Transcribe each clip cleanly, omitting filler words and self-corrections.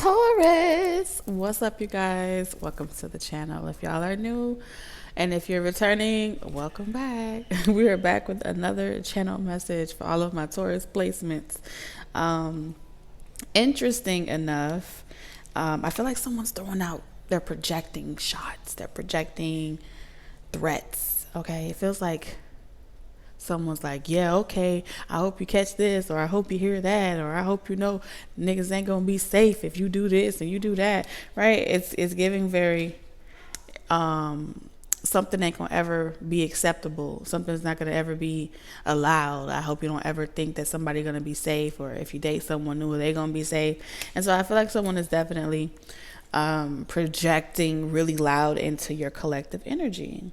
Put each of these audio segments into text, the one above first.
Taurus, what's up, you guys? Welcome to the channel. If y'all are new, and if you're returning, welcome back. We are back with another channel message for all of my Taurus placements. Interesting enough, I feel like someone's throwing out, they're projecting shots, they're projecting threats. Okay, it feels like someone's like, yeah, okay, I hope you catch this, or I hope you hear that, or I hope you know niggas ain't gonna be safe if you do this and you do that, right? It's giving very something ain't gonna ever be acceptable, something's not gonna ever be allowed. I hope you don't ever think that somebody's gonna be safe, or if you date someone new, they're gonna be safe. And so I feel like someone is definitely projecting really loud into your collective energy.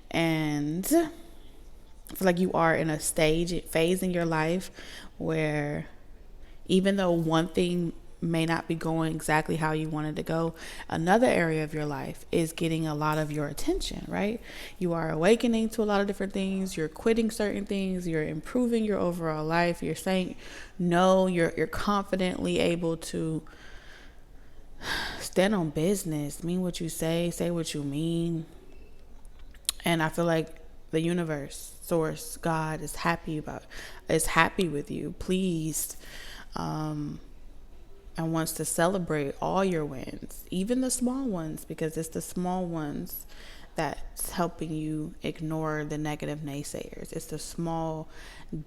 And I feel like you are in a phase in your life where even though one thing may not be going exactly how you wanted to go, another area of your life is getting a lot of your attention, right? You are awakening to a lot of different things. You're quitting certain things. You're improving your overall life. You're saying no. You're confidently able to stand on business, mean what you say what you mean. And I feel like the universe, source, God is happy with you, pleased, and wants to celebrate all your wins, even the small ones, because it's the small ones that's helping you ignore the negative naysayers. It's the small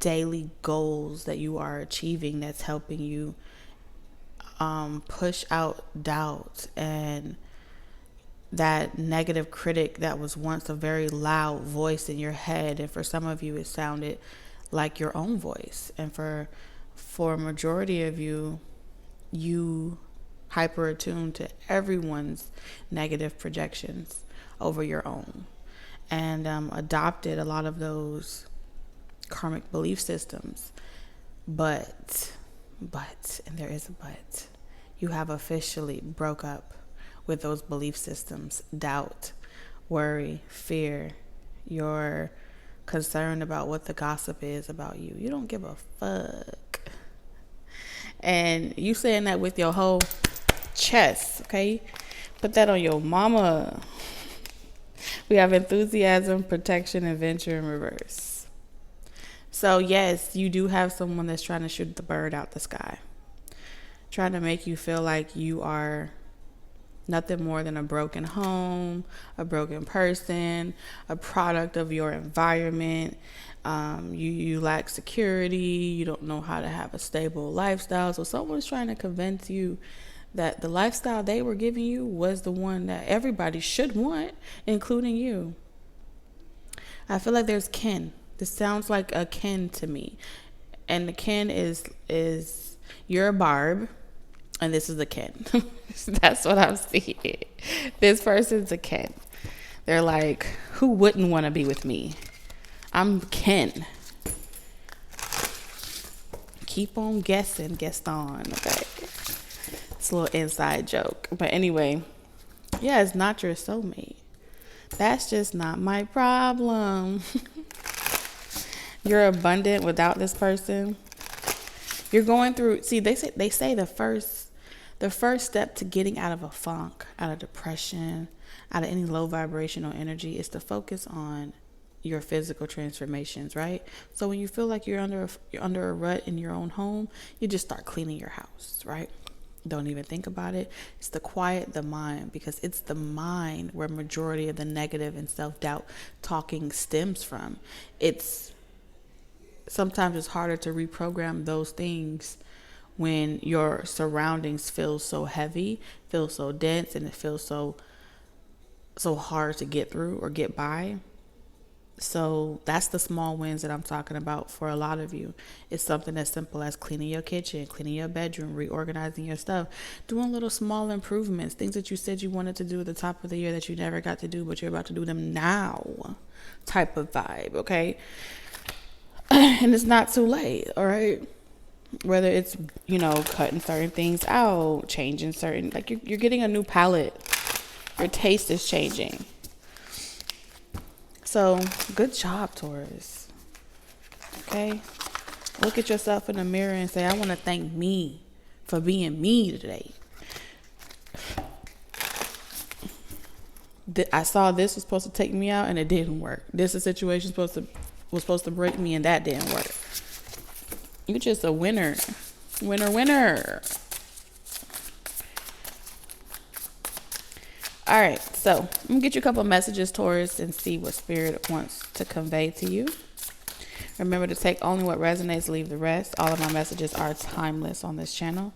daily goals that you are achieving that's helping you push out doubt and that negative critic that was once a very loud voice in your head. And for some of you, it sounded like your own voice. And for a majority of you, you hyper attuned to everyone's negative projections over your own, and adopted a lot of those karmic belief systems. But, and there is a but, you have officially broke up with those belief systems: doubt, worry, fear. You're concerned about what the gossip is about you. You don't give a fuck. And you saying that with your whole chest, okay? Put that on your mama. We have enthusiasm, protection, adventure in reverse. So yes, you do have someone that's trying to shoot the bird out the sky, trying to make you feel like you are nothing more than a broken home, a broken person, a product of your environment. You lack security. You don't know how to have a stable lifestyle. So someone's trying to convince you that the lifestyle they were giving you was the one that everybody should want, including you. I feel like there's kin. This sounds like a kin to me. And the kin is you're a Barb, and this is a Ken. That's what I'm seeing. This person's a Ken. They're like, who wouldn't want to be with me? I'm Ken. Keep on guessing, Gaston. Okay. It's a little inside joke. But anyway, yeah, it's not your soulmate. That's just not my problem. You're abundant without this person. You're going through, see, they say the first step to getting out of a funk, out of depression, out of any low vibrational energy is to focus on your physical transformations, right? So when you feel like you're under a rut in your own home, you just start cleaning your house, right? Don't even think about it. It's to quiet the mind, because it's the mind where majority of the negative and self-doubt talking stems from. Sometimes it's harder to reprogram those things when your surroundings feel so heavy, feel so dense, and it feels so hard to get through or get by. So that's the small wins that I'm talking about for a lot of you. It's something as simple as cleaning your kitchen, cleaning your bedroom, reorganizing your stuff, doing little small improvements, things that you said you wanted to do at the top of the year that you never got to do, but you're about to do them now type of vibe, okay? And it's not too late, all right? Whether it's, cutting certain things out, changing certain, like you're getting a new palette. Your taste is changing. So good job, Taurus. Okay? Look at yourself in the mirror and say, I want to thank me for being me today. I saw this was supposed to take me out and it didn't work. This is a situation was supposed to break me and that didn't work. You're just a winner. Winner, winner. All right, so I'm going to get you a couple of messages, Taurus, and see what Spirit wants to convey to you. Remember to take only what resonates, leave the rest. All of my messages are timeless on this channel.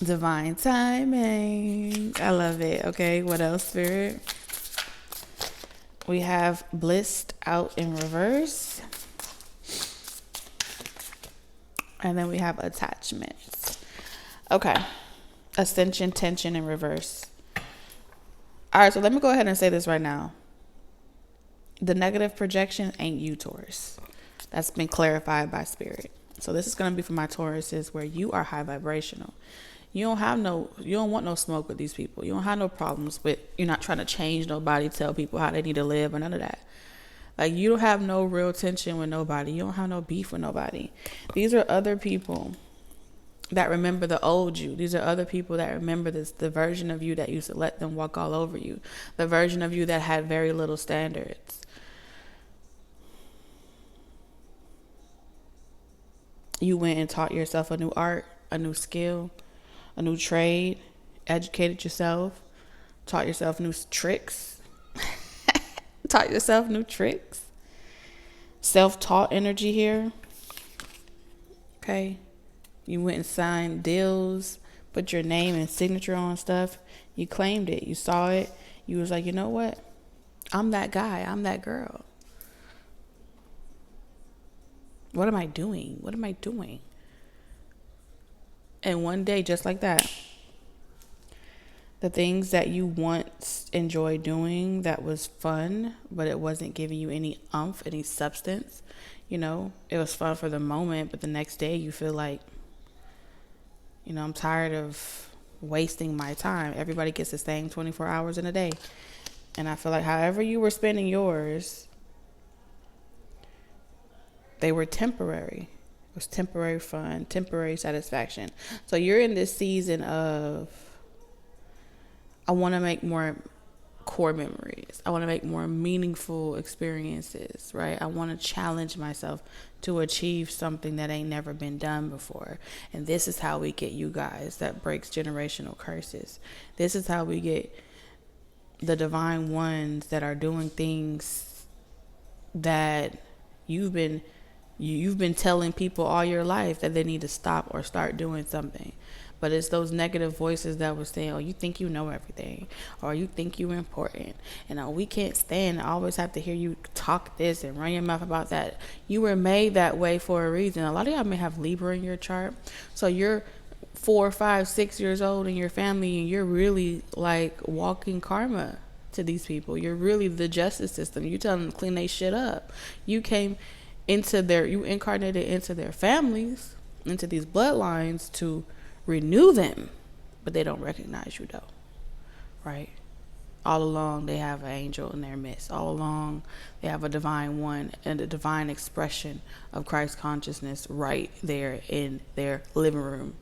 Divine timing. I love it. Okay, what else, Spirit? We have blissed out in reverse. And then we have attachments. Okay. Ascension, tension in reverse. All right, so let me go ahead and say this right now. The negative projection ain't you, Taurus. That's been clarified by Spirit. So this is going to be for my Tauruses where you are high vibrational. You don't want no smoke with these people. You don't have no problems with, you're not trying to change nobody, tell people how they need to live or none of that. Like, you don't have no real tension with nobody. You don't have no beef with nobody. These are other people that remember the old you. These are other people that remember the version of you that used to let them walk all over you. The version of you that had very little standards. You went and taught yourself a new art, a new skill, a new trade, educated yourself, taught yourself new tricks, taught yourself new tricks. Self-taught energy here. Okay. You went and signed deals, put your name and signature on stuff. You claimed it. You saw it. You was like, you know what? I'm that guy. I'm that girl. What am I doing? What am I doing? And one day, just like that, the things that you once enjoyed doing that was fun, but it wasn't giving you any oomph, any substance, you know, it was fun for the moment, but the next day you feel like, you know, I'm tired of wasting my time. Everybody gets the same 24 hours in a day. And I feel like however you were spending yours, they were temporary. It was temporary fun, temporary satisfaction. So you're in this season of, I want to make more core memories. I want to make more meaningful experiences, right? I want to challenge myself to achieve something that ain't never been done before. And this is how we get you guys that breaks generational curses. This is how we get the divine ones that are doing things that you've been telling people all your life that they need to stop or start doing something. But it's those negative voices that were saying, oh, you think you know everything, or you think you're important, and we can't stand to always have to hear you talk this and run your mouth about that. You were made that way for a reason. A lot of y'all may have Libra in your chart, so you're 4, 5, 6 years old in your family, and you're really like walking karma to these people. You're really the justice system. You tell them to clean their shit up. You incarnated into their families, into these bloodlines to renew them, but they don't recognize you though, right? All along they have an angel in their midst. All along they have a divine one and a divine expression of Christ consciousness right there in their living room.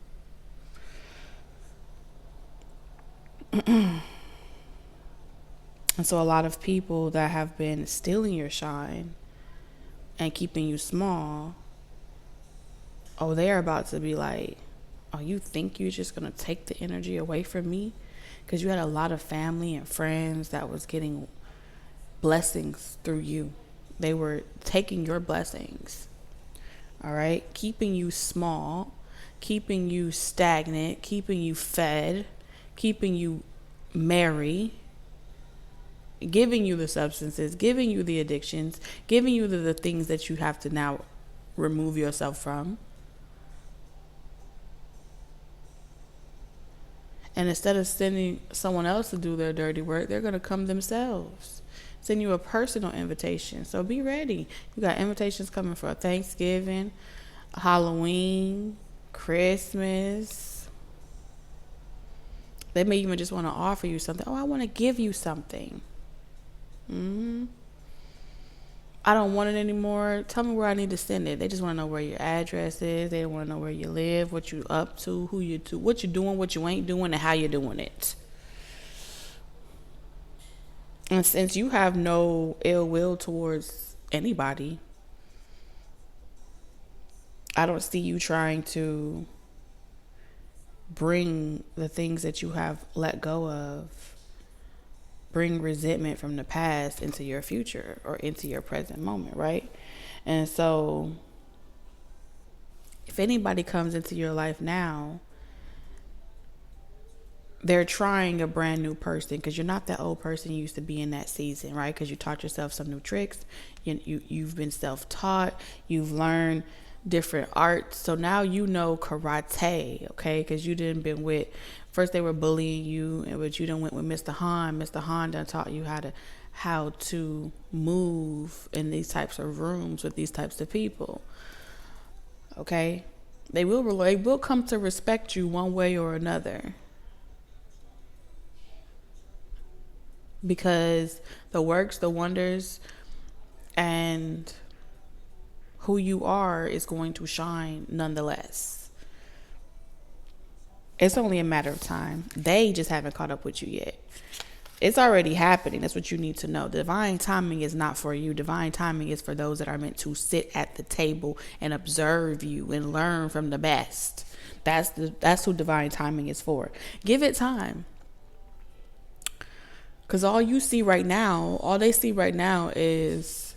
And so a lot of people that have been stealing your shine and keeping you small, they're about to be like, oh, you think you're just going to take the energy away from me? Because you had a lot of family and friends that was getting blessings through you. They were taking your blessings, all right? Keeping you small, keeping you stagnant, keeping you fed, keeping you merry, giving you the substances, giving you the addictions, giving you the things that you have to now remove yourself from. And instead of sending someone else to do their dirty work, they're going to come themselves. Send you a personal invitation. So be ready. You got invitations coming for Thanksgiving, Halloween, Christmas. They may even just want to offer you something. Oh, I want to give you something. I don't want it anymore. Tell me where I need to send it. They just want to know where your address is. They want to know where you live, what you up to, who you to, what you doing, what you ain't doing, and how you're doing it. And since you have no ill will towards anybody, I don't see you trying to bring the things that you have let go of, bring resentment from the past into your future or into your present moment, right? And so if anybody comes into your life now, they're trying a brand new person, because you're not that old person you used to be in that season, right? Because you taught yourself some new tricks. You've been self-taught. You've learned different arts. So now you know karate, okay? Because you didn't been with, first they were bullying you, but you done went with Mr. Han. Mr. Han done taught you how to move in these types of rooms with these types of people, okay? They will come to respect you one way or another. Because the works, the wonders, and who you are is going to shine nonetheless. It's only a matter of time. They just haven't caught up with you yet. It's already happening. That's what you need to know. Divine timing is not for you. Divine timing is for those that are meant to sit at the table and observe you and learn from the best. That's who divine timing is for. Give it time. Because all they see right now is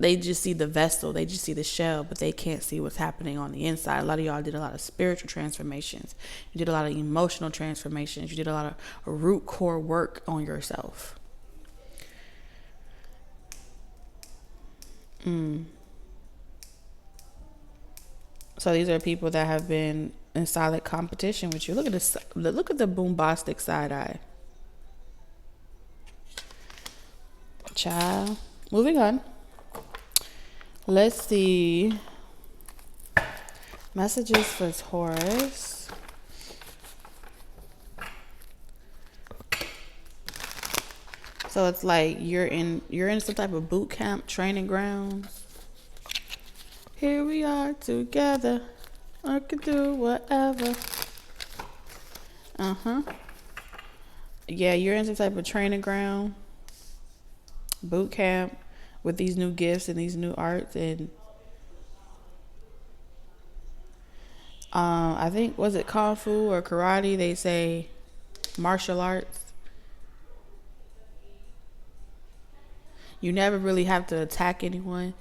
they just see the vessel, they just see the shell, but they can't see what's happening on the inside. A lot of y'all did a lot of spiritual transformations. You did a lot of emotional transformations. You did a lot of root core work on yourself. So these are people that have been in solid competition with you. Look at this. Look at the bombastic side eye. Child. Moving on. Let's see. Messages for Taurus. So it's like you're in some type of boot camp, training grounds. Here we are together. I can do whatever. Yeah, you're in some type of training ground, boot camp, with these new gifts and these new arts. And I think, was it Kung Fu or karate? They say martial arts. You never really have to attack anyone,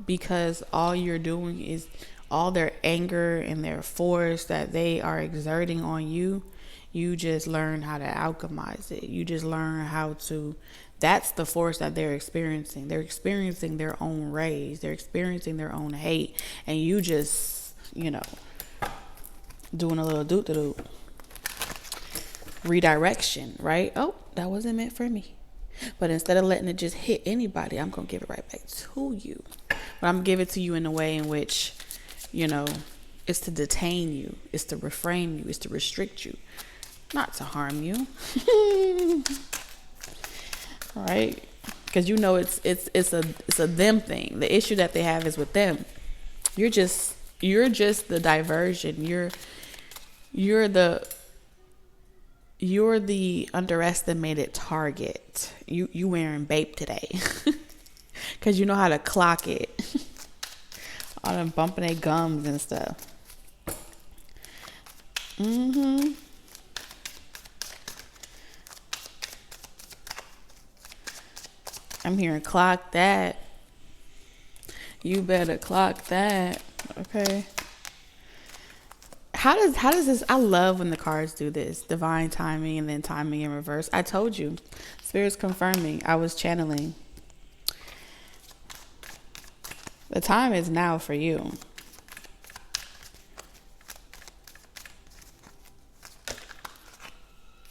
because all you're doing is all their anger and their force that they are exerting on you. You just learn how to alchemize it. You just learn how to, that's the force that they're experiencing. They're experiencing their own rage. They're experiencing their own hate. And you just, doing a little doot-to-doot. Redirection, right? Oh, that wasn't meant for me. But instead of letting it just hit anybody, I'm going to give it right back to you. But I'm going to give it to you in a way in which, it's to detain you. It's to refrain you. It's to restrict you. Not to harm you. All right? Because it's a them thing. The issue that they have is with them. You're just the diversion. You're the underestimated target. You wearing Bape today. Because you know how to clock it. All them bumping their gums and stuff. I'm hearing clock that. You better clock that. Okay. How does this, I love when the cards do this. Divine timing and then timing in reverse. I told you. Spirit's confirming. I was channeling. The time is now for you.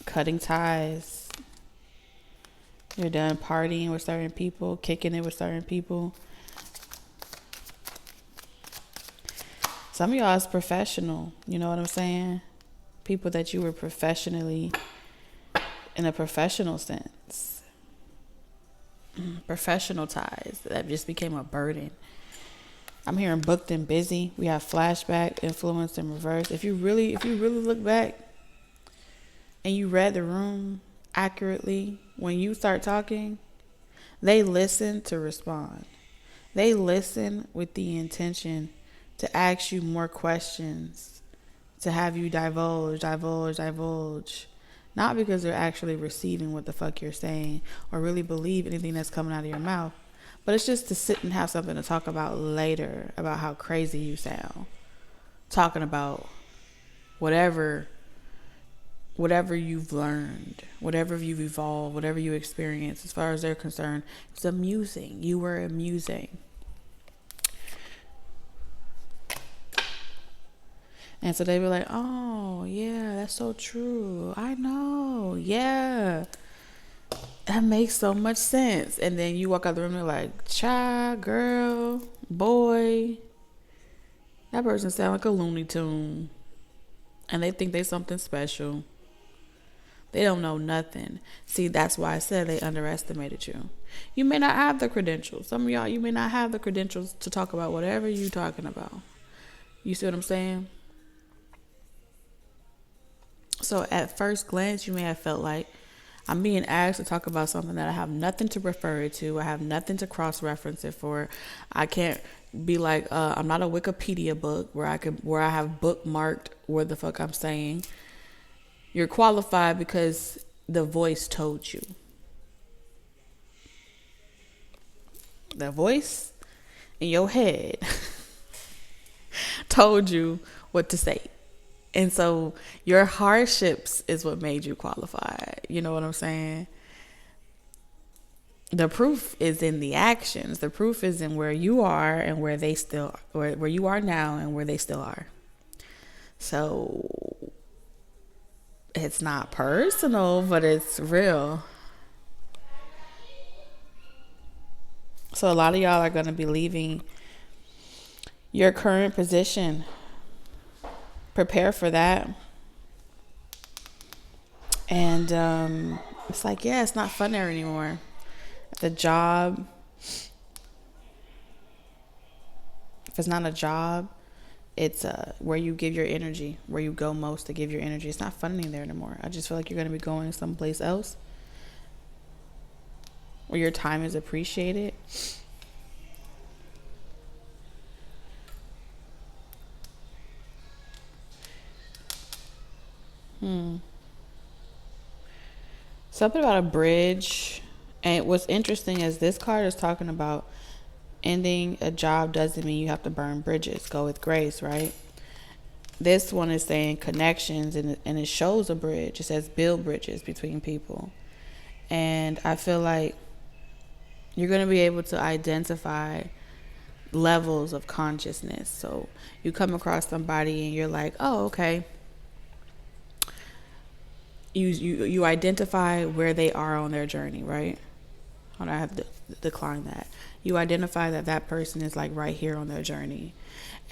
Cutting ties. You're done partying with certain people, kicking it with certain people. Some of y'all is professional. You know what I'm saying? People that you were professionally, in a professional sense. Professional ties that just became a burden. I'm hearing booked and busy. We have flashback, influence, and reverse. If you really look back and you read the room, accurately, when you start talking, they listen to respond. They listen with the intention to ask you more questions, to have you divulge. Not because they're actually receiving what the fuck you're saying or really believe anything that's coming out of your mouth, but it's just to sit and have something to talk about later about how crazy you sound. Talking about whatever you've learned, whatever you've evolved, whatever you experienced, as far as they're concerned, it's amusing. You were amusing. And so they be like, oh, yeah, that's so true. I know. Yeah. That makes so much sense. And then you walk out the room and they're like, child, girl, boy, that person sound like a Looney Tune. And they think they something special. They don't know nothing. See, that's why I said they underestimated you. You may not have the credentials. Some of y'all, you may not have the credentials to talk about whatever you're talking about. You see what I'm saying? So at first glance, you may have felt like I'm being asked to talk about something that I have nothing to refer it to. I have nothing to cross-reference it for. I can't be like, I'm not a Wikipedia book where I have bookmarked where the fuck I'm saying. You're qualified because the voice told you. The voice in your head told you what to say. And so your hardships is what made you qualified. You know what I'm saying? The proof is in the actions. The proof is in where you are and where they still, or where you are now and where they still are. So it's not personal, but it's real. So a lot of y'all are going to be leaving your current position. Prepare for that. And it's like, yeah, it's not fun there anymore. The job, if it's not a job, it's where you give your energy, where you go most to give your energy. It's not fun there anymore. I just feel like you're going to be going someplace else where your time is appreciated. Something about a bridge. And what's interesting is this card is talking about ending a job doesn't mean you have to burn bridges. Go with grace, right? This one is saying connections, and it shows a bridge. It says build bridges between people. And I feel like you're going to be able to identify levels of consciousness. So you come across somebody and you're like, oh, okay. You identify where they are on their journey, right? Hold on, I have to decline that. You identify that person is like right here on their journey.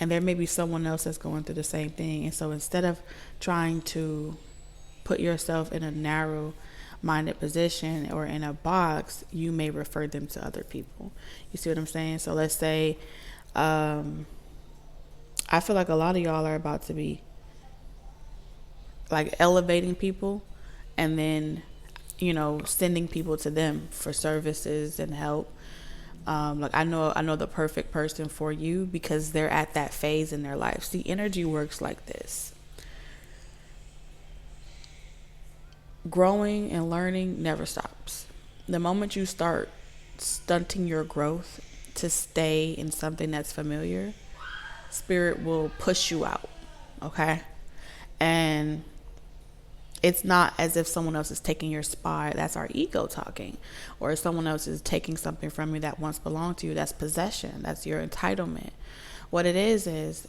And there may be someone else that's going through the same thing. And so instead of trying to put yourself in a narrow-minded position or in a box, you may refer them to other people. You see what I'm saying? So let's say, I feel like a lot of y'all are about to be like elevating people and then, sending people to them for services and help. Like I know the perfect person for you because they're at that phase in their life. See, energy works like this. Growing and learning never stops. The moment you start stunting your growth to stay in something that's familiar, spirit will push you out. Okay? And it's not as if someone else is taking your spot. That's our ego talking. Or if someone else is taking something from you that once belonged to you. That's possession. That's your entitlement. What it is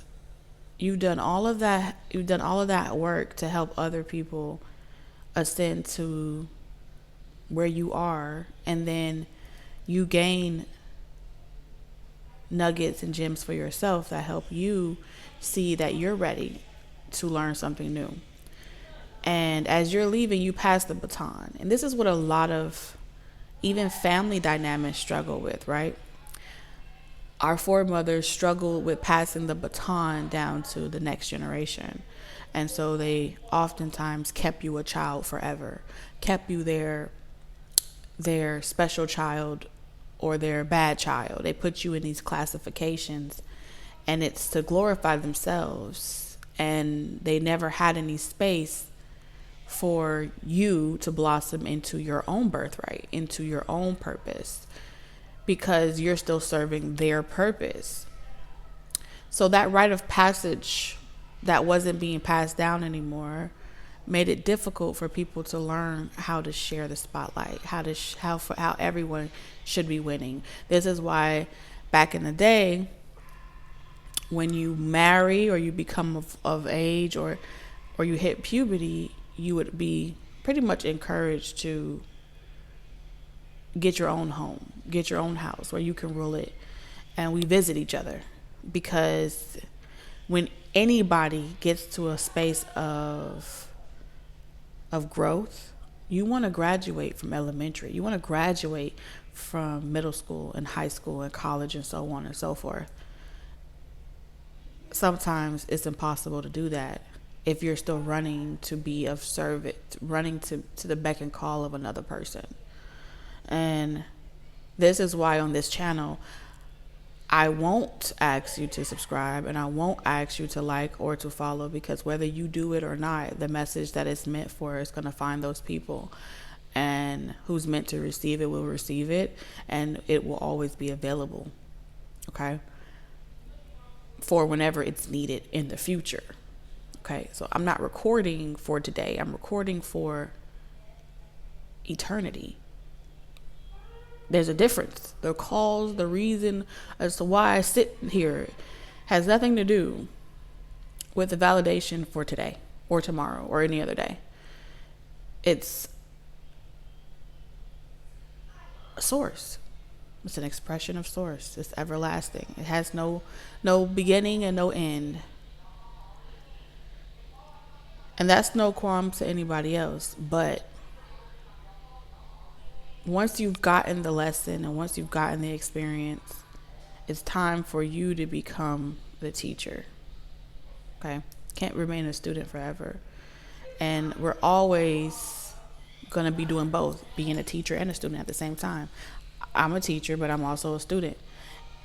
you've done all of that. You've done all of that work to help other people ascend to where you are. And then you gain nuggets and gems for yourself that help you see that you're ready to learn something new. And as you're leaving, you pass the baton. And this is what a lot of even family dynamics struggle with, right? our foremothers struggled with passing the baton down to the next generation. And so they oftentimes kept you a child forever, kept you their special child or their bad child. They put you in these classifications, and it's to glorify themselves. And they never had any space for you to blossom into your own birthright, into your own purpose, because you're still serving their purpose. So that rite of passage that wasn't being passed down anymore made it difficult for people to learn how to share the spotlight, how everyone should be winning. This is why back in the day, when you marry or you become of age or you hit puberty, you would be pretty much encouraged to get your own home, get your own house where you can rule it, and we visit each other. Because when anybody gets to a space of growth, you want to graduate from elementary, you want to graduate from middle school and high school and college and so on and so forth. Sometimes it's impossible to do that if you're still running to be of service, running to the beck and call of another person. And this is why on this channel, I won't ask you to subscribe and I won't ask you to like or to follow, because whether you do it or not, the message that it's meant for is going to find those people, and who's meant to receive it will receive it, and it will always be available, okay, for whenever it's needed in the future. Okay, so I'm not recording for today, I'm recording for eternity. There's a difference. The cause, the reason as to why I sit here has nothing to do with the validation for today or tomorrow or any other day. It's a source. It's an expression of source. It's everlasting. It has no beginning and no end. And that's no qualm to anybody else, but once you've gotten the lesson and once you've gotten the experience, it's time for you to become the teacher. Okay? Can't remain a student forever. And we're always going to be doing both, being a teacher and a student at the same time. I'm a teacher, but I'm also a student.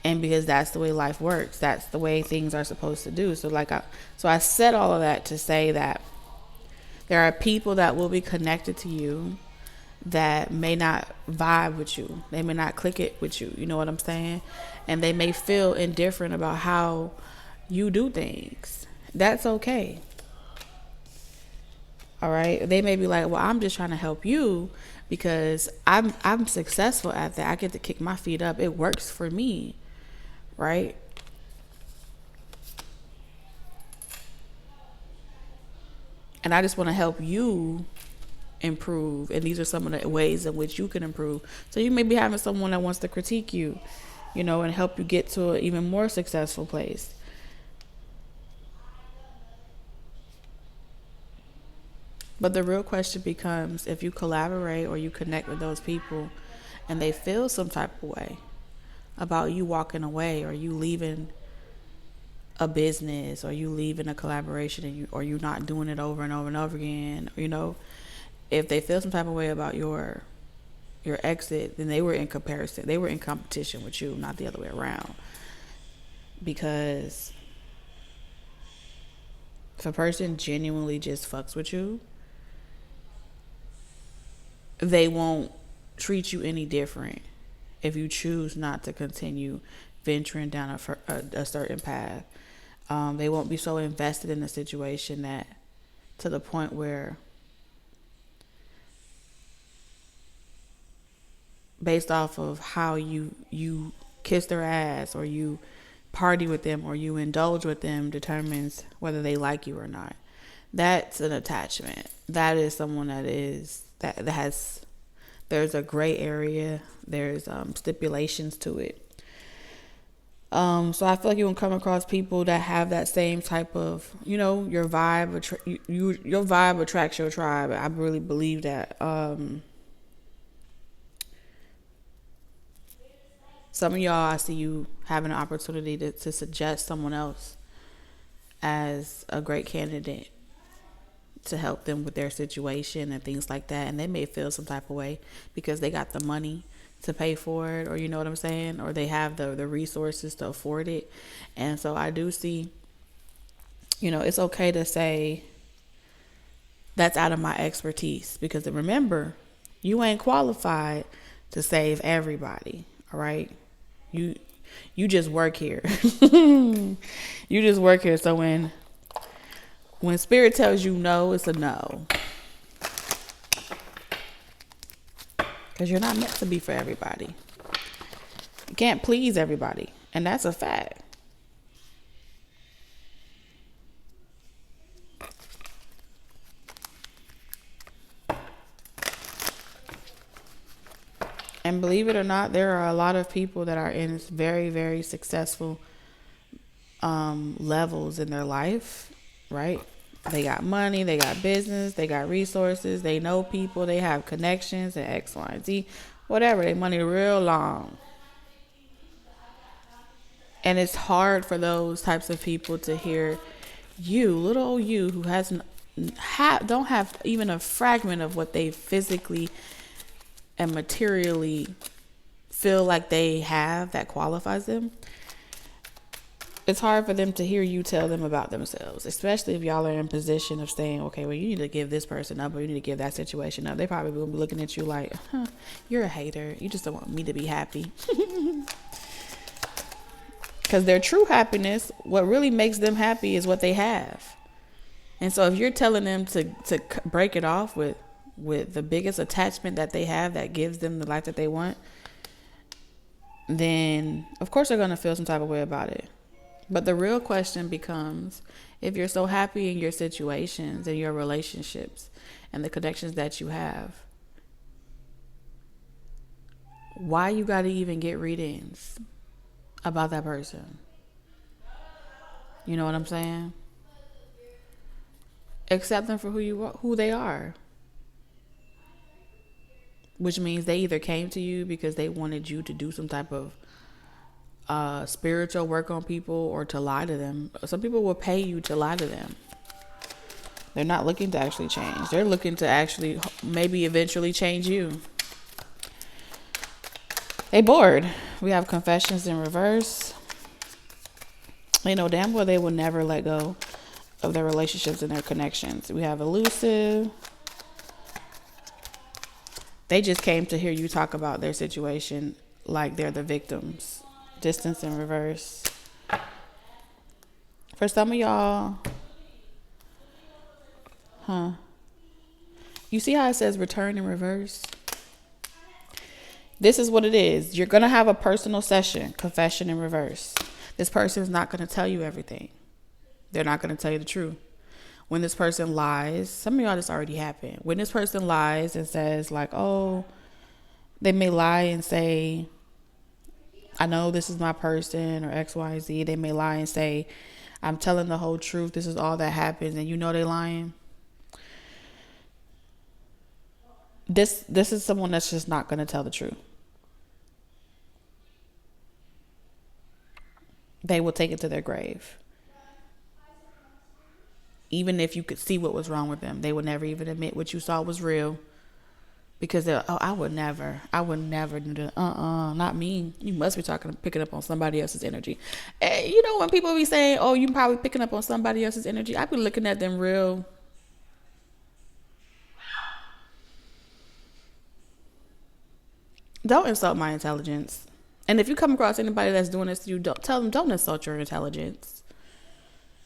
And because that's the way life works, that's the way things are supposed to do. So I said all of that to say that there are people that will be connected to you that may not vibe with you. They may not click it with you. You know what I'm saying? And they may feel indifferent about how you do things. That's okay. All right? They may be like, well, I'm just trying to help you because I'm successful at that. I get to kick my feet up. It works for me. Right? And I just want to help you improve, and these are some of the ways in which you can improve. So you may be having someone that wants to critique you, and help you get to an even more successful place. But the real question becomes, if you collaborate or you connect with those people and they feel some type of way about you walking away, or you leaving a business, or you leaving a collaboration, or you not doing it over and over and over again, if they feel some type of way about your exit, then they were in comparison. They were in competition with you, not the other way around. Because if a person genuinely just fucks with you, they won't treat you any different if you choose not to continue venturing down a certain path. They won't be so invested in the situation that to the point where, based off of how you kiss their ass, or you party with them, or you indulge with them, determines whether they like you or not. That's an attachment. That is someone that has, there's a gray area. There's stipulations to it. So I feel like you will come across people that have that same type of, your vibe. Your vibe attracts your tribe. I really believe that. Some of y'all, I see you having an opportunity to suggest someone else as a great candidate to help them with their situation and things like that. And they may feel some type of way because they got the money to pay for it, or you know what I'm saying? Or they have the resources to afford it. And so I do see, it's okay to say that's out of my expertise, because remember, you ain't qualified to save everybody. All right. You just work here. You just work here. So when spirit tells you no, it's a no. Because you're not meant to be for everybody. You can't please everybody. And that's a fact. And believe it or not, there are a lot of people that are in very, very successful levels in their life, right? They got money, they got business, they got resources, they know people, they have connections and X, Y, and Z, whatever. They money real long. And it's hard for those types of people to hear you, little old you, who don't have even a fragment of what they physically and materially feel like they have that qualifies them. It's hard for them to hear you tell them about themselves, especially if y'all are in position of saying, okay, well, you need to give this person up, or you need to give that situation up. They probably will be looking at you like, you're a hater. You just don't want me to be happy. Because their true happiness, what really makes them happy is what they have. And so if you're telling them to break it off with the biggest attachment that they have that gives them the life that they want, then of course they're going to feel some type of way about it. But the real question becomes, if you're so happy in your situations and your relationships and the connections that you have, why you got to even get readings about that person? You know what I'm saying? Accept them for who they are. Which means they either came to you because they wanted you to do some type of spiritual work on people, or to lie to them. Some people will pay you to lie to them. They're not looking to actually change. They're looking to actually maybe eventually change you. They bored. We have confessions in reverse. They know damn well they will never let go of their relationships and their connections. We have elusive. They just came to hear you talk about their situation like they're the victims. Distance in reverse. For some of y'all, you see how it says return in reverse? This is what it is. You're going to have a personal session, confession in reverse. This person is not going to tell you everything. They're not going to tell you the truth. When this person lies, some of y'all, this already happened. When this person lies and says like, oh, they may lie and say, I know this is my person, or X, Y, Z. They may lie and say, I'm telling the whole truth. This is all that happens. And you know they're lying. This is someone that's just not going to tell the truth. They will take it to their grave. Even if you could see what was wrong with them, they would never even admit what you saw was real. Because I would never do that. Not me. You must be picking up on somebody else's energy. You know, when people be saying, oh, you probably picking up on somebody else's energy, I be looking at them real. Don't insult my intelligence. And if you come across anybody that's doing this to you, don't insult your intelligence.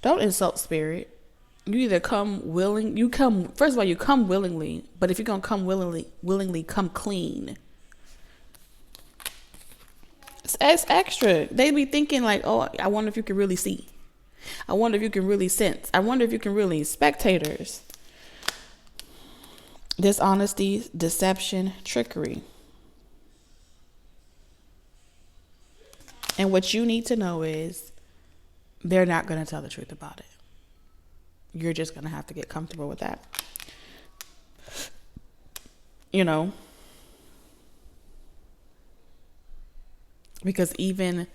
Don't insult spirit. You either come first of all, you come willingly, but if you're going to come willingly come clean. It's extra. They be thinking like, oh, I wonder if you can really see. I wonder if you can really sense. I wonder if you can really spectators. Dishonesty, deception, trickery. And what you need to know is they're not going to tell the truth about it. You're just going to have to get comfortable with that. You know, Because even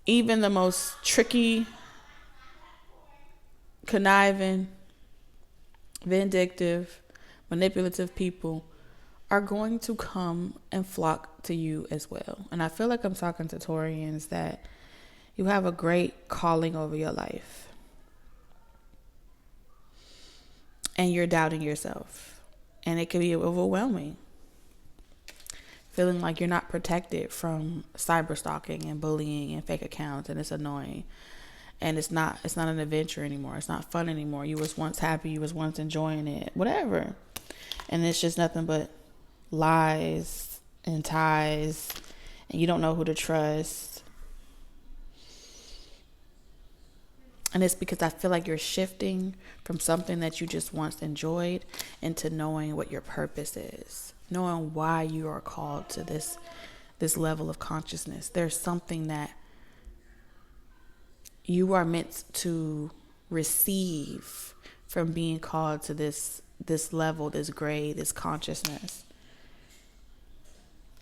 the most tricky, conniving, vindictive, manipulative people are going to come and flock to you as well. And I feel like I'm talking to Taurians that you have a great calling over your life. And you're doubting yourself. And it can be overwhelming. Feeling like you're not protected from cyber stalking and bullying and fake accounts, and it's annoying. And it's not an adventure anymore. It's not fun anymore. You was once happy, you was once enjoying it, whatever. And it's just nothing but lies and ties, and you don't know who to trust. And it's because I feel like you're shifting from something that you just once enjoyed into knowing what your purpose is, knowing why you are called to this level of consciousness. There's something that you are meant to receive from being called to this level, this grade, this consciousness.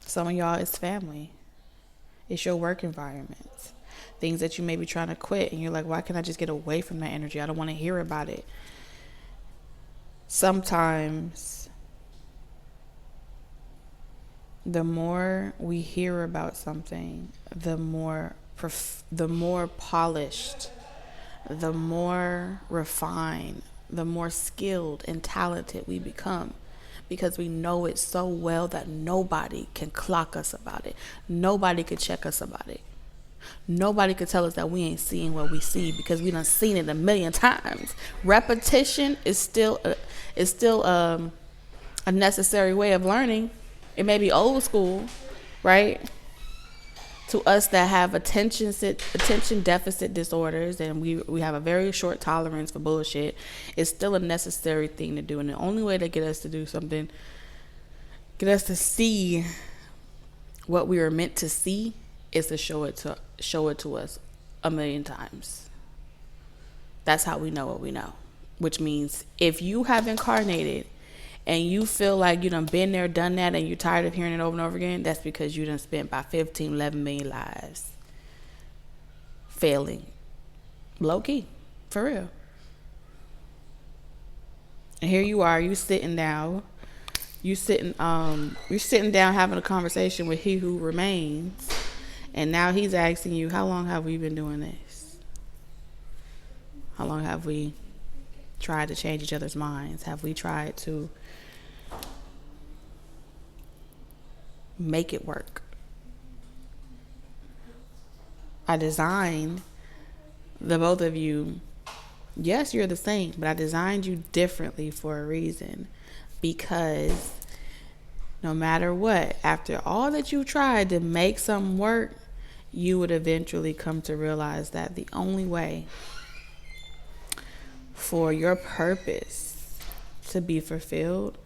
Some of y'all, it's family. It's your work environment. Things that you may be trying to quit, and you're like, why can't I just get away from that energy? I don't want to hear about it. Sometimes the more we hear about something, the more polished, the more refined, the more skilled and talented we become, because we know it so well that nobody can clock us about it. Nobody could check us about it. Nobody could tell us that we ain't seeing what we see, because we done seen it a million times. Repetition is still a necessary way of learning. It may be old school, right? To us that have attention deficit disorders, and we have a very short tolerance for bullshit, it's still a necessary thing to do. And the only way to get us to do something, get us to see what we were meant to see, is to show it to us a million times. That's how we know what we know. Which means if you have incarnated and you feel like you done been there, done that, and you're tired of hearing it over and over again, that's because you done spent about 15, 11 million lives failing. Low key. For real. And here you are, you're sitting down having a conversation with he who remains. And now he's asking you, how long have we been doing this? How long have we tried to change each other's minds? Have we tried to make it work? I designed the both of you. Yes, you're the same, but I designed you differently for a reason. Because no matter what, after all that you tried to make something work, you would eventually come to realize that the only way for your purpose to be fulfilled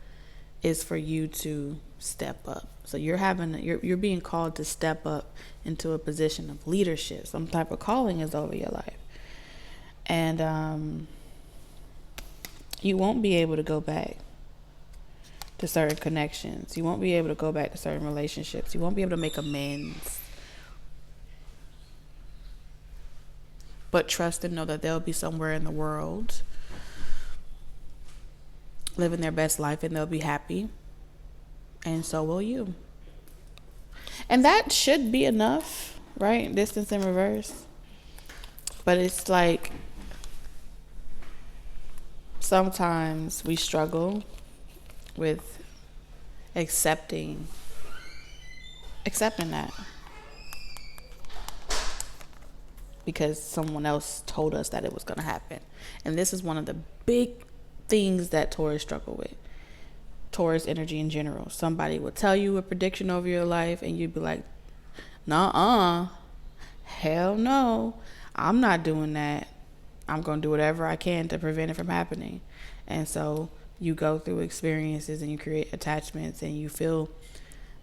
is for you to step up. So you're being called to step up into a position of leadership. Some type of calling is over your life. And you won't be able to go back to certain connections. You won't be able to go back to certain relationships. You won't be able to make amends. But trust and know that they'll be somewhere in the world living their best life, and they'll be happy. And so will you. And that should be enough, right? Distance in reverse. But it's like sometimes we struggle with accepting that, because someone else told us that it was going to happen. And this is one of the big things that Taurus struggle with. Taurus energy in general. Somebody will tell you a prediction over your life, and you'd be like, nuh-uh, hell no, I'm not doing that. I'm going to do whatever I can to prevent it from happening. And so you go through experiences and you create attachments, and you fill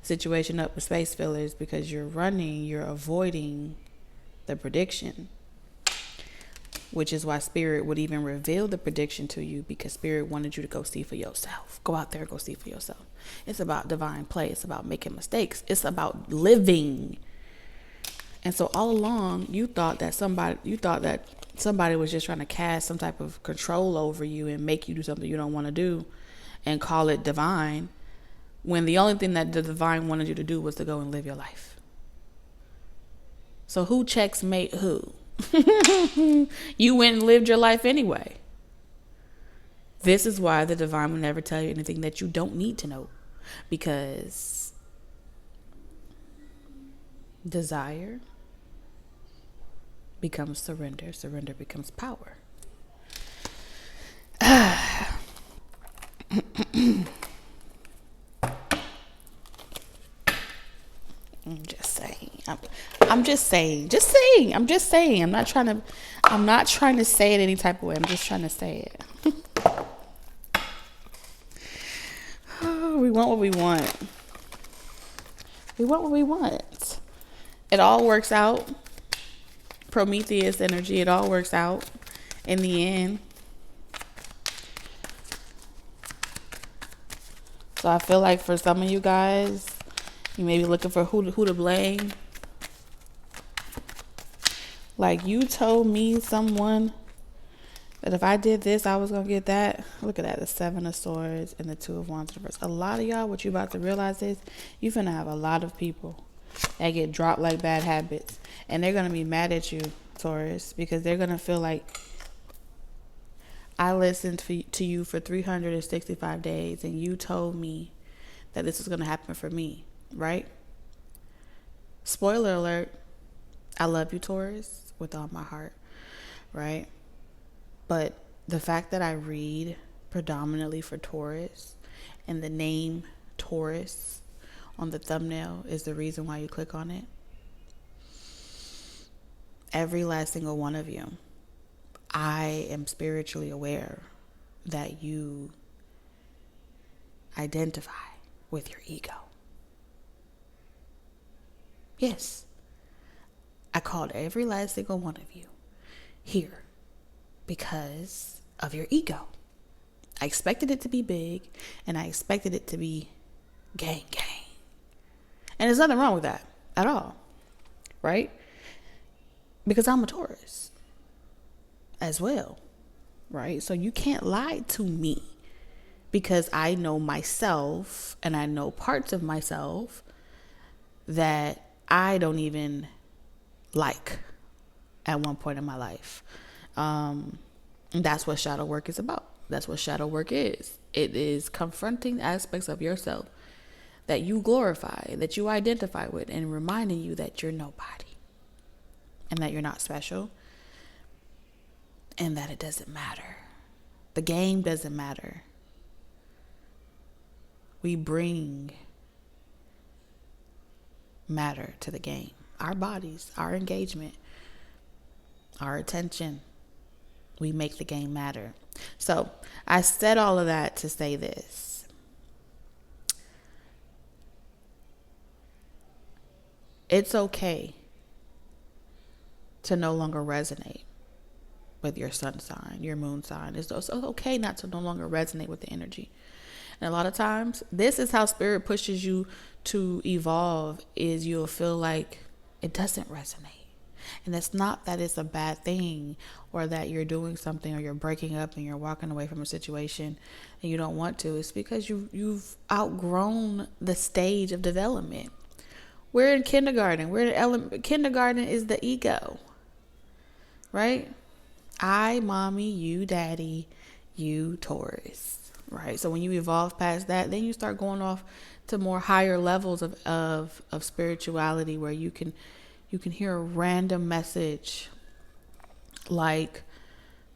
situation up with space fillers because you're avoiding the prediction, which is why Spirit would even reveal the prediction to you, because Spirit wanted you to go see for yourself. Go out there, go see for yourself. It's about divine play. It's about making mistakes. It's about living, And so all along you thought that somebody was just trying to cast some type of control over you and make you do something you don't want to do and call it divine, when the only thing that the divine wanted you to do was to go and live your life. So who checks mate who? You went and lived your life anyway. This is why the divine will never tell you anything that you don't need to know, because desire becomes surrender. Surrender becomes power. I'm just saying. I'm just saying. I'm not trying to say it any type of way. I'm just trying to say it. We want what we want. We want what we want. It all works out. Prometheus energy. It all works out in the end. So I feel like for some of you guys, you may be looking for who to blame. Like, you told me, someone, that if I did this, I was going to get that. Look at that, the 7 of Swords and the 2 of Wands reverse. A lot of y'all, what you about to realize is you're going to have a lot of people that get dropped like bad habits. And they're going to be mad at you, Taurus, because they're going to feel like, I listened to you for 365 days and you told me that this was going to happen for me, right? Spoiler alert, I love you, Taurus, with all my heart, right? But the fact that I read predominantly for Taurus and the name Taurus on the thumbnail is the reason why you click on it. Every last single one of you, I am spiritually aware that you identify with your ego. Yes. I called every last single one of you here because of your ego. I expected it to be big, and I expected it to be gang. And there's nothing wrong with that at all, right? Because I'm a Taurus as well, right? So you can't lie to me, because I know myself and I know parts of myself that I don't even like at one point in my life. And that's what shadow work is about. That's what shadow work is. It is confronting aspects of yourself that you glorify, that you identify with, and reminding you that you're nobody and that you're not special and that it doesn't matter. The game doesn't matter. We bring matter to the game. Our bodies, our engagement, our attention. We make the game matter. So I said all of that to say this. It's okay to no longer resonate with your sun sign, your moon sign. It's okay not to no longer resonate with the energy. And a lot of times, this is how spirit pushes you to evolve, is you'll feel like it doesn't resonate. And it's not that it's a bad thing or that you're doing something or you're breaking up and you're walking away from a situation and you don't want to. It's because you've outgrown the stage of development. We're in kindergarten. Kindergarten is the ego, right? I, mommy, you, daddy, you, Taurus, right? So when you evolve past that, then you start going off to more higher levels of spirituality, where you can hear a random message, like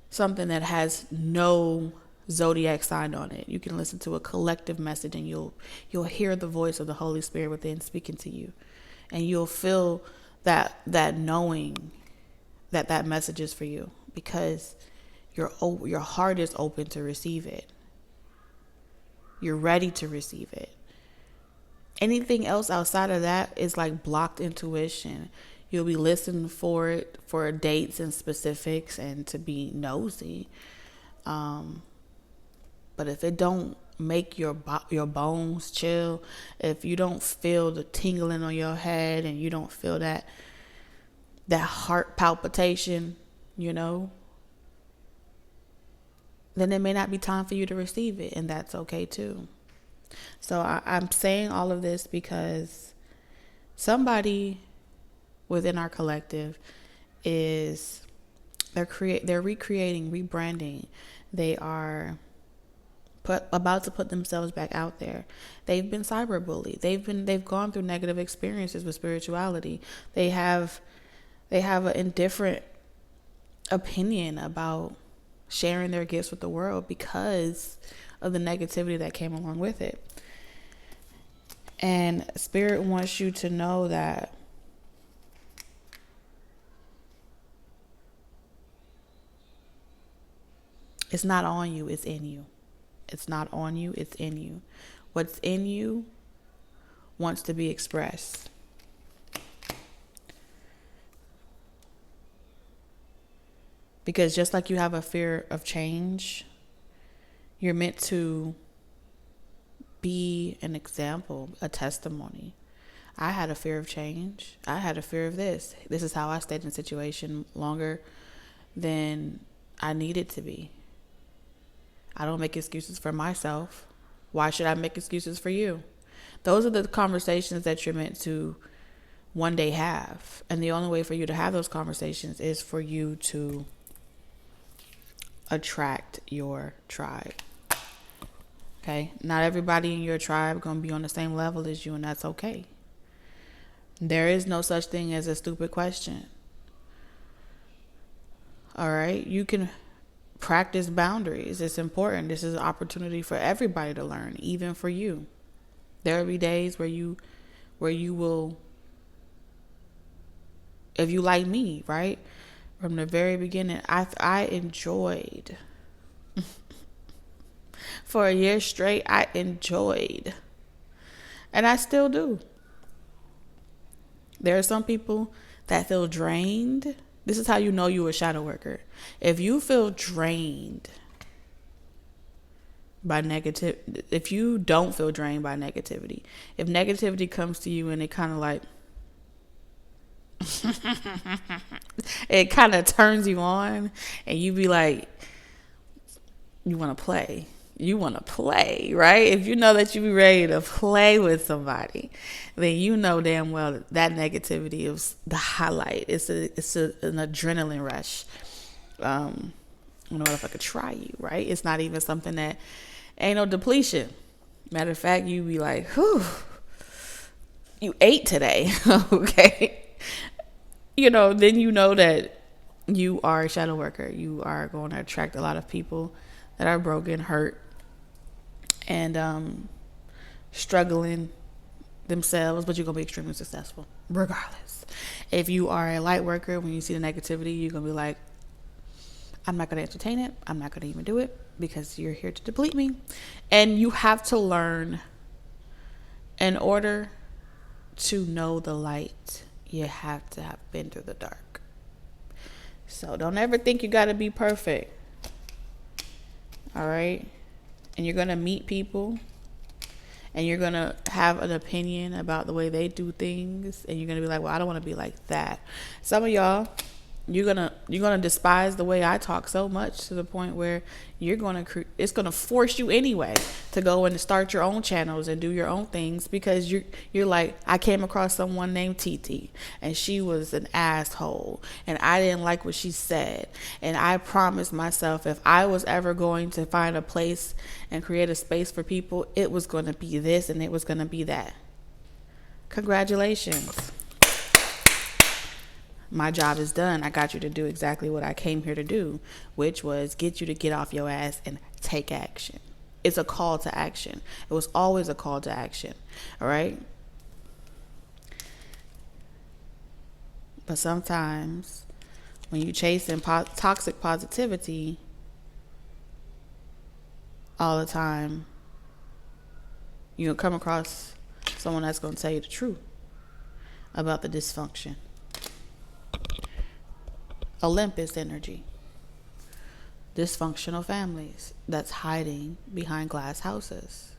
something that has no zodiac sign on it. You can listen to a collective message and you'll hear the voice of the Holy Spirit within speaking to you. And you'll feel that knowing that message is for you, because your heart is open to receive it. You're ready to receive it. Anything else outside of that is like blocked intuition. You'll be listening for it, for dates and specifics, and to be nosy. But if it don't make your bones chill, if you don't feel the tingling on your head and you don't feel that that heart palpitation, then it may not be time for you to receive it, and that's okay too. So I'm saying all of this because somebody within our collective they're recreating, rebranding. They are about to put themselves back out there. They've been cyberbullied. They've gone through negative experiences with spirituality. They have an indifferent opinion about sharing their gifts with the world because of the negativity that came along with it. And Spirit wants you to know that it's not on you, it's in you. It's not on you, it's in you. What's in you wants to be expressed. Because just like you have a fear of change, you're meant to be an example, a testimony. I had a fear of change. I had a fear of this. This is how I stayed in a situation longer than I needed to be. I don't make excuses for myself. Why should I make excuses for you? Those are the conversations that you're meant to one day have. And the only way for you to have those conversations is for you to attract your tribe. Okay? Not everybody in your tribe going to be on the same level as you, and that's okay. There is no such thing as a stupid question. All right? You can practice boundaries. It's important. This is an opportunity for everybody to learn, even for you. There will be days where you will, if you like me, right? From the very beginning, I enjoyed for a year straight. I enjoyed, and I still do. There are some people that feel drained. This is how you know you're a shadow worker. If you feel drained by negative, if you don't feel drained by negativity, if negativity comes to you and it kind of like, it kind of turns you on and you be like, you want to play. You want to play, right? If you know that you be ready to play with somebody, then you know damn well that negativity is the highlight. It's an adrenaline rush. I don't know if I could try you, right? It's not even something that ain't no depletion. Matter of fact, you be like, whew, you ate today. Okay. Then you know that you are a shadow worker. You are going to attract a lot of people that are broken, hurt, and struggling themselves, but you're going to be extremely successful regardless. If you are a light worker, when you see the negativity, you're going to be like, I'm not going to entertain it. I'm not going to even do it because you're here to deplete me. And you have to learn, in order to know the light, you have to have been through the dark. So don't ever think you got to be perfect. All right? And you're going to meet people and you're going to have an opinion about the way they do things. And you're going to be like, well, I don't want to be like that. Some of y'all, you're gonna despise the way I talk so much to the point where it's gonna force you anyway to go and start your own channels and do your own things, because you're like, I came across someone named Titi and she was an asshole and I didn't like what she said, and I promised myself if I was ever going to find a place and create a space for people, it was going to be this and it was going to be that. Congratulations. My job is done. I got you to do exactly what I came here to do, which was get you to get off your ass and take action. It's a call to action. It was always a call to action. All right? But sometimes when you chasing toxic positivity all the time, you're going to come across someone that's going to tell you the truth about the dysfunction. Olympus energy. Dysfunctional families that's hiding behind glass houses.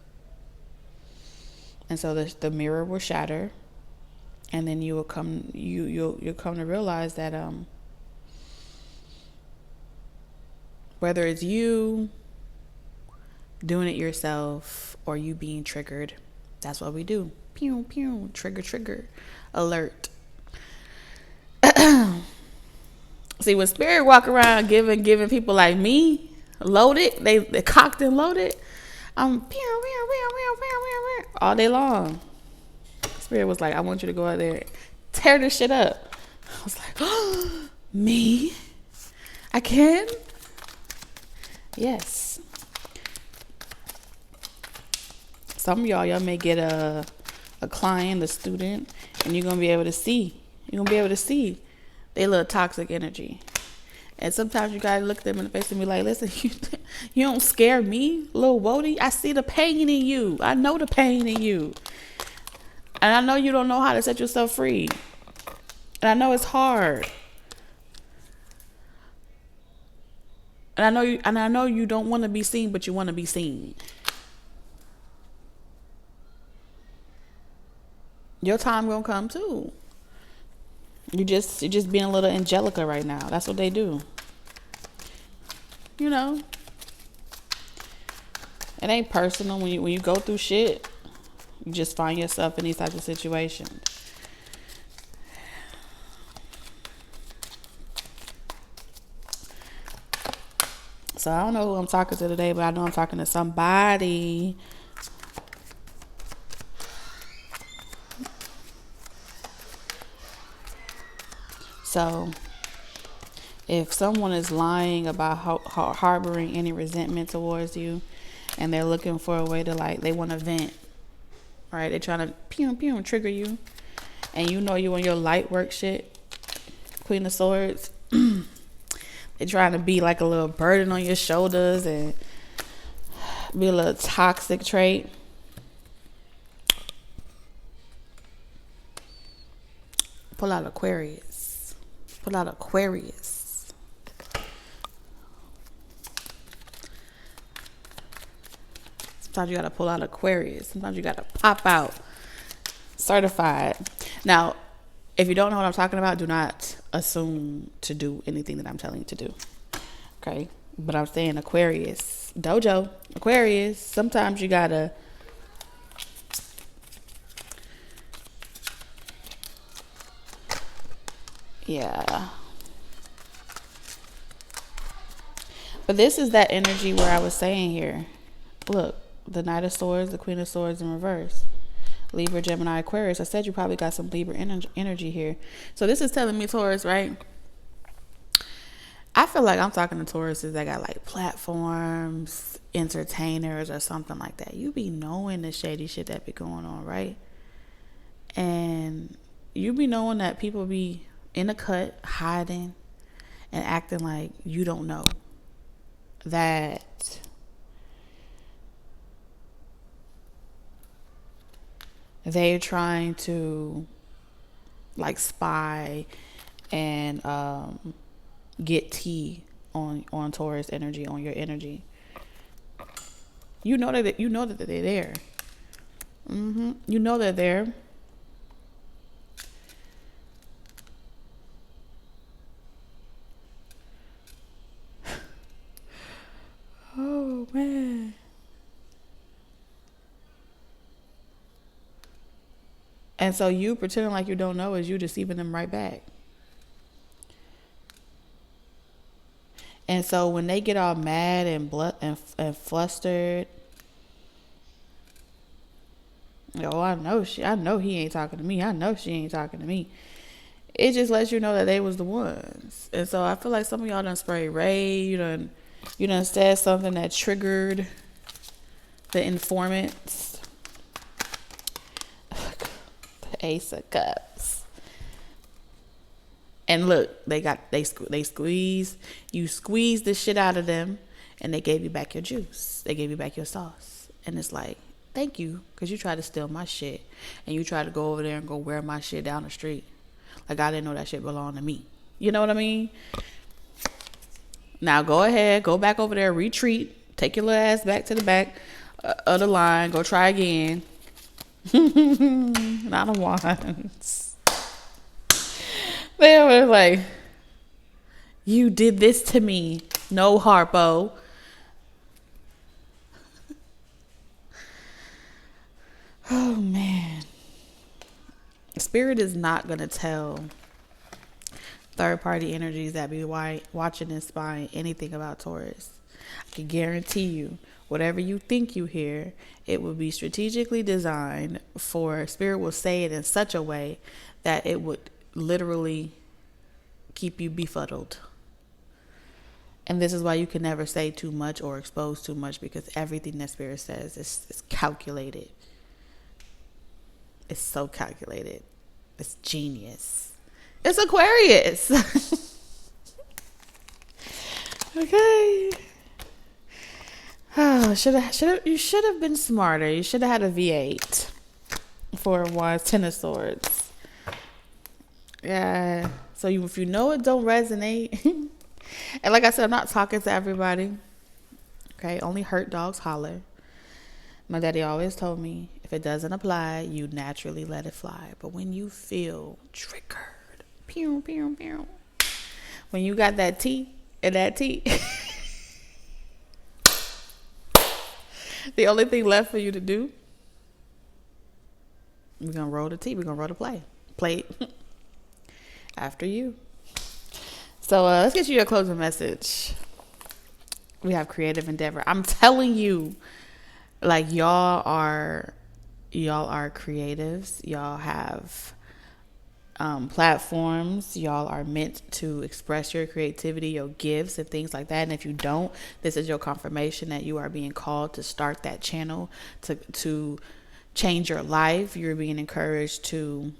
And so the mirror will shatter And then you'll come to realize that whether it's you doing it yourself or you being triggered, that's what we do. Pew pew, trigger alert. See, when spirit walk around giving people like me loaded, they cocked and loaded, I'm all day long. Spirit was like, I want you to go out there and tear this shit up. I was like, oh, me? I can? Yes. Some of y'all may get a client, a student, and you're going to be able to see. You're going to be able to see they little toxic energy. And sometimes you got to look them in the face and be like, listen, you don't scare me, little Wody. I see the pain in you. I know the pain in you. And I know you don't know how to set yourself free. And I know it's hard. And I know you don't want to be seen, but you want to be seen. Your time gonna come too. You're just being a little Angelica right now. That's what they do. You know. It ain't personal when you go through shit. You just find yourself in these types of situations. So I don't know who I'm talking to today, but I know I'm talking to somebody. So if someone is lying about harboring any resentment towards you, and they're looking for a way to, like, they want to vent, right? They're trying to pew trigger you, and you know you on your light work shit, Queen of Swords. They're trying to be like a little burden on your shoulders and be a little toxic trait. Pull out Aquarius. Pull out Aquarius. Sometimes you gotta pull out Aquarius. Sometimes you gotta pop out certified. Now, if you don't know what I'm talking about, do not assume to do anything that I'm telling you to do. Okay? But I'm saying Aquarius. Dojo. Aquarius. Sometimes you gotta yeah. But this is that energy where I was saying here. Look, the Knight of Swords, the Queen of Swords in reverse. Libra, Gemini, Aquarius. I said you probably got some Libra energy here. So this is telling me, Taurus, right? I feel like I'm talking to Tauruses that got like platforms, entertainers, or something like that. You be knowing the shady shit that be going on, right? And you be knowing that people be in the cut, hiding, and acting like you don't know that they're trying to like spy and get tea on Taurus energy, on your energy. You know that they're there. You know they're there. Oh man. And so you pretending like you don't know is you deceiving them right back. And so when they get all mad and flustered, oh, I know he ain't talking to me. I know she ain't talking to me. It just lets you know that they was the ones. And so I feel like some of y'all done spray Ray. You done said something that triggered the informants. Ace of Cups. And look, they squeezed the shit out of them, and they gave you back your juice. They gave you back your sauce. And it's like, thank you, because you tried to steal my shit, and you tried to go over there and go wear my shit down the street. Like I didn't know that shit belonged to me. You know what I mean? Now go ahead, go back over there, retreat, take your little ass back to the back of the line, go try again. Not a once. They were like, you did this to me. No, Harpo. Oh, man. Spirit is not going to tell third-party energies that be watching and spying anything about Taurus. I can guarantee you, whatever you think you hear, it will be strategically designed for Spirit will say it in such a way that it would literally keep you befuddled. And this is why you can never say too much or expose too much, because everything that Spirit says is calculated. It's so calculated. It's genius. It's Aquarius. Okay. Oh, you should have been smarter. You should have had a V8 for Wands, Ten of Swords. Yeah. So if you know it don't resonate, and like I said, I'm not talking to everybody. Okay, only hurt dogs holler. My daddy always told me, if it doesn't apply, you naturally let it fly. But when you feel triggered, pew, pew, pew, when you got that T and that T, the only thing left for you to do, we're going to roll the T. We're going to roll the plate after you. So let's get you a closing message. We have creative endeavor. I'm telling you, like, y'all are creatives. Y'all have platforms. Y'all are meant to express your creativity, your gifts, and things like that. And if you don't, this is your confirmation that you are being called to start that channel, to change your life. You're being encouraged to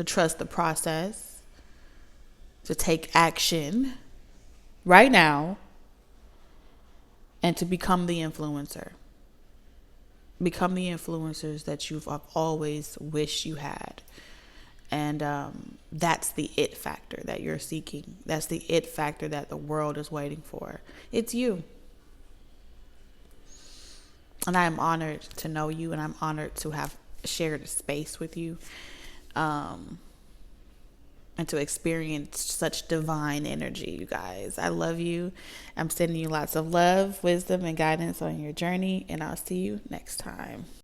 trust the process, to take action right now, and to become the influencer. Become the influencers that you've always wished you had. And that's the it factor that you're seeking. That's the it factor that the world is waiting for. It's you. And I am honored to know you, and I'm honored to have shared a space with you. And to experience such divine energy, you guys. I love you. I'm sending you lots of love, wisdom, and guidance on your journey, and I'll see you next time.